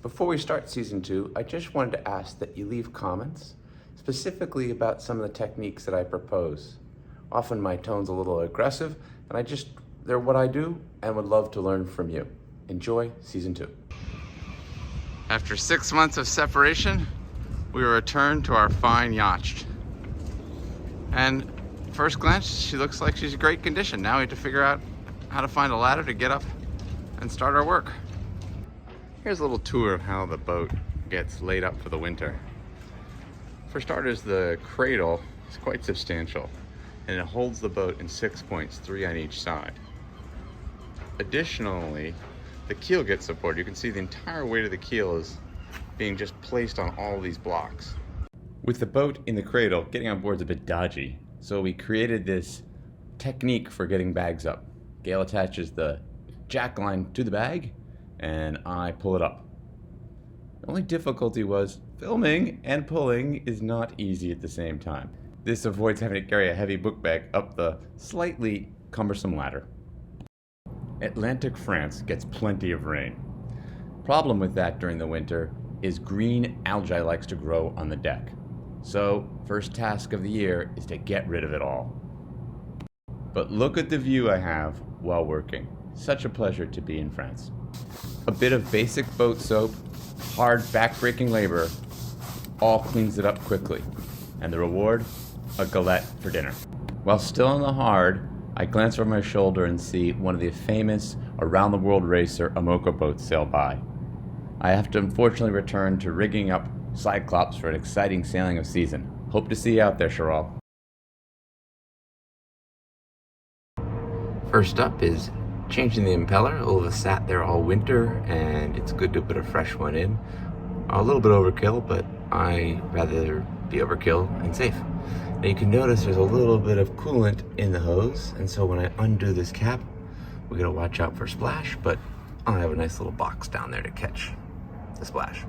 Before we start season 2, I just wanted to ask that you leave comments, specifically about some of the techniques that I propose. Often my tone's a little aggressive, and they're what I do and would love to learn from you. Enjoy season 2. After 6 months of separation, we returned to our fine yacht. And first glance, she looks like she's in great condition. Now we have to figure out how to find a ladder to get up and start our work. Here's a little tour of how the boat gets laid up for the winter. For starters, the cradle is quite substantial, and it holds the boat in 6 points, 3 on each side. Additionally, the keel gets supported. You can see the entire weight of the keel is being just placed on all these blocks. With the boat in the cradle, getting on board is a bit dodgy, so we created this technique for getting bags up. Gail attaches the jack line to the bag, and I pull it up. The only difficulty was filming and pulling is not easy at the same time. This avoids having to carry a heavy book bag up the slightly cumbersome ladder. Atlantic France gets plenty of rain. Problem with that during the winter is green algae likes to grow on the deck. So, first task of the year is to get rid of it all. But look at the view I have while working. Such a pleasure to be in France. A bit of basic boat soap, hard back-breaking labor, all cleans it up quickly. And the reward? A galette for dinner. While still on the hard, I glance over my shoulder and see one of the famous around-the-world racer Amoco boats sail by. I have to unfortunately return to rigging up Cyclops for an exciting sailing of season. Hope to see you out there, Cheryl. First up is changing the impeller. It will have sat there all winter, and it's good to put a fresh one in. A little bit overkill, but I rather be overkill and safe. Now you can notice there's a little bit of coolant in the hose, and so when I undo this cap, we gotta watch out for splash, but I have a nice little box down there to catch the splash.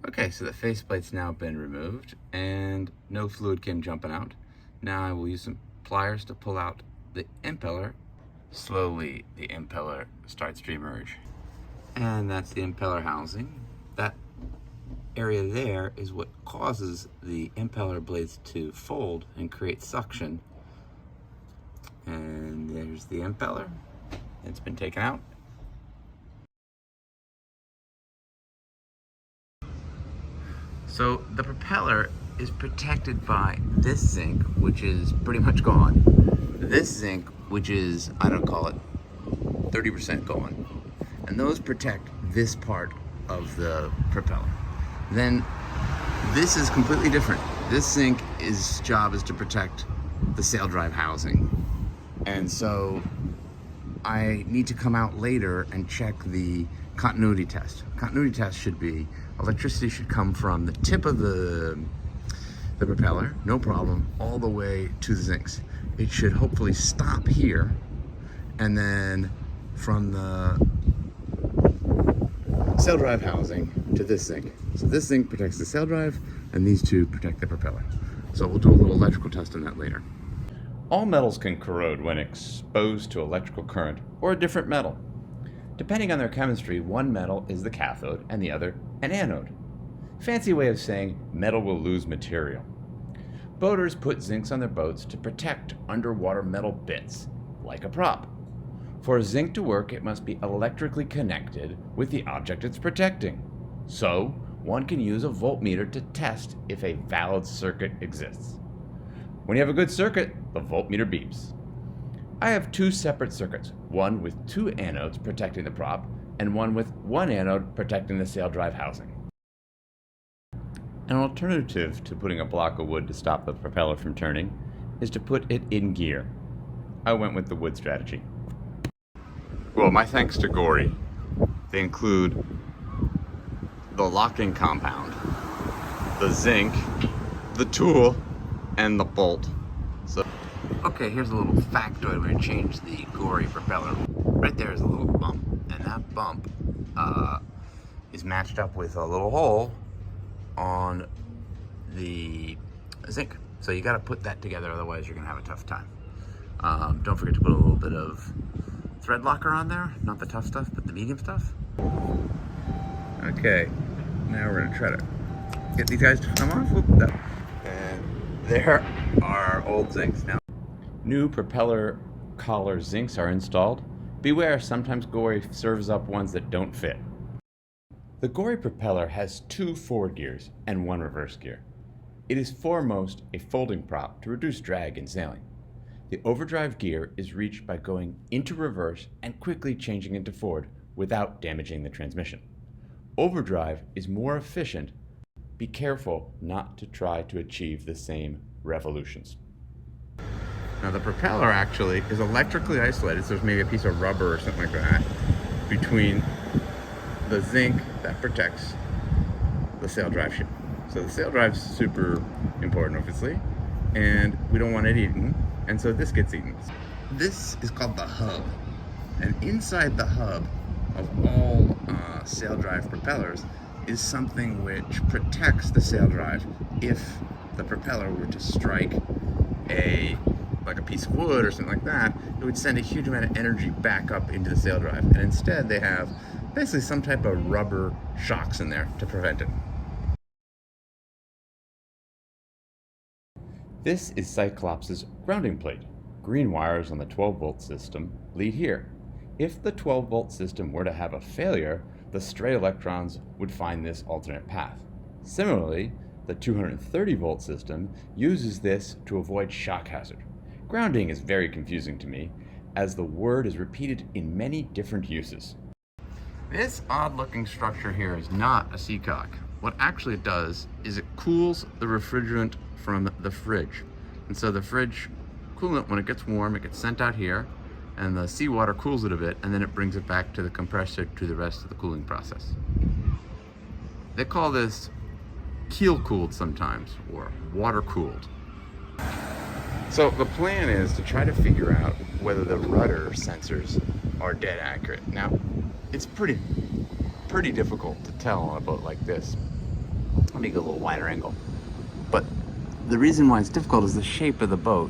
Okay, so the faceplate's now been removed, and no fluid came jumping out. Now I will use some pliers to pull out the impeller. Slowly, the impeller starts to emerge. And that's the impeller housing. That area there is what causes the impeller blades to fold and create suction. And there's the impeller. It's been taken out. So the propeller is protected by this zinc, which is pretty much gone. This zinc, which is, I don't call it, 30% gone. And those protect this part of the propeller. Then this is completely different. This zinc job is to protect the sail drive housing. And so I need to come out later and check the continuity test. Continuity test should be, electricity should come from the tip of the propeller, no problem, all the way to the zincs. It should hopefully stop here, and then from the sail drive housing to this zinc. So this zinc protects the sail drive, and these two protect the propeller. So we'll do a little electrical test on that later. All metals can corrode when exposed to electrical current or a different metal. Depending on their chemistry, one metal is the cathode and the other an anode. Fancy way of saying metal will lose material. Boaters put zincs on their boats to protect underwater metal bits, like a prop. For a zinc to work, it must be electrically connected with the object it's protecting. So, one can use a voltmeter to test if a valid circuit exists. When you have a good circuit, the voltmeter beeps. I have two separate circuits, one with two anodes protecting the prop, and one with one anode protecting the sail drive housing. An alternative to putting a block of wood to stop the propeller from turning is to put it in gear. I went with the wood strategy. Well, my thanks to Gori. They include the locking compound, the zinc, the tool, and the bolt. So, okay, here's a little factoid. We're gonna change the Gori propeller. Right there is a little bump, and that bump is matched up with a little hole on the zinc. So you got to put that together, otherwise you're going to have a tough time. Don't forget to put a little bit of thread locker on there, not the tough stuff, but the medium stuff. Okay, now we're gonna try to get these guys to come off. Whoop, no. And there are old zincs now. New propeller collar zincs are installed. Beware, sometimes Gori serves up ones that don't fit. The Gori Propeller has 2 forward gears and 1 reverse gear. It is foremost a folding prop to reduce drag in sailing. The overdrive gear is reached by going into reverse and quickly changing into forward without damaging the transmission. Overdrive is more efficient. Be careful not to try to achieve the same revolutions. Now the propeller actually is electrically isolated, so there's maybe a piece of rubber or something like that between the zinc that protects the sail drive ship. So the sail drive's super important, obviously, and we don't want it eaten, and so this gets eaten. This is called the hub, and inside the hub of all sail drive propellers is something which protects the sail drive if the propeller were to strike like a piece of wood or something like that. It would send a huge amount of energy back up into the sail drive, and instead they have basically some type of rubber shocks in there to prevent it. This is Cyclops' grounding plate. Green wires on the 12-volt system lead here. If the 12-volt system were to have a failure, the stray electrons would find this alternate path. Similarly, the 230-volt system uses this to avoid shock hazard. Grounding is very confusing to me, as the word is repeated in many different uses. This odd-looking structure here is not a seacock. What actually it does is it cools the refrigerant from the fridge. And so the fridge coolant, when it gets warm, it gets sent out here, and the seawater cools it a bit, and then it brings it back to the compressor to the rest of the cooling process. They call this keel cooled sometimes, or water cooled. So the plan is to try to figure out whether the rudder sensors are dead accurate. Now, it's pretty difficult to tell on a boat like this. Let me get a little wider angle. But the reason why it's difficult is the shape of the boat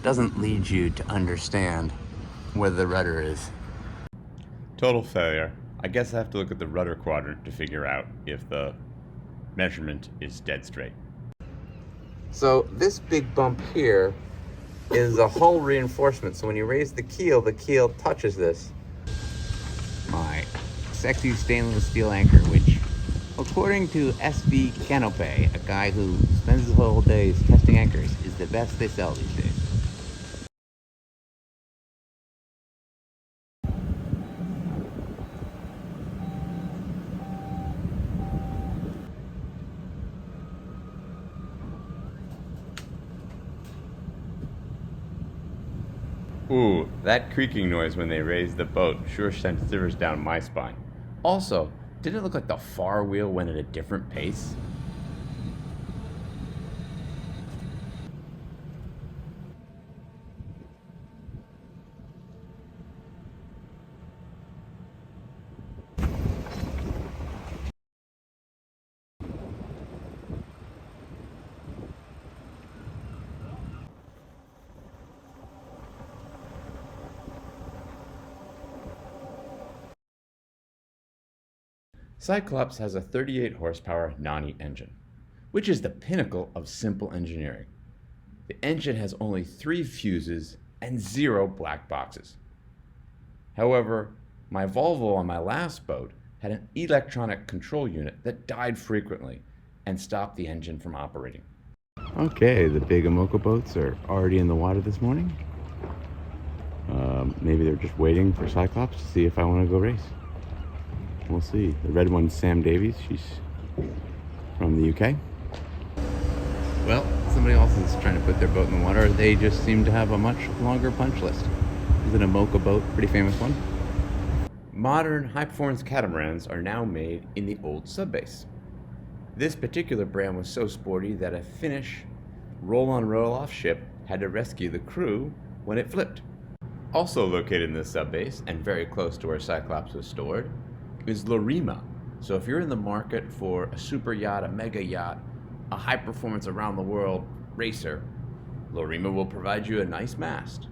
doesn't lead you to understand whether the rudder is. Total failure. I guess I have to look at the rudder quadrant to figure out if the measurement is dead straight. So this big bump here is a hull reinforcement. So when you raise the keel touches this. My sexy stainless steel anchor, which, according to SV Canope, a guy who spends his whole days testing anchors, is the best they sell these days. Ooh, that creaking noise when they raised the boat sure sent shivers down my spine. Also, didn't it look like the far wheel went at a different pace? Cyclops has a 38 horsepower Nani engine, which is the pinnacle of simple engineering. The engine has only 3 fuses and 0 black boxes. However, my Volvo on my last boat had an electronic control unit that died frequently and stopped the engine from operating. Okay, the big Amoco boats are already in the water this morning. Maybe they're just waiting for Cyclops to see if I want to go race. We'll see. The red one's Sam Davies. She's from the UK. Well, somebody else is trying to put their boat in the water. They just seem to have a much longer punch list. This is an Amoco boat, pretty famous one. Modern high-performance catamarans are now made in the old subbase. This particular brand was so sporty that a Finnish roll-on roll-off ship had to rescue the crew when it flipped. Also located in the subbase, and very close to where Cyclops was stored, is Lorima. So if you're in the market for a super yacht, a mega yacht, a high-performance around-the-world racer, Lorima will provide you a nice mast.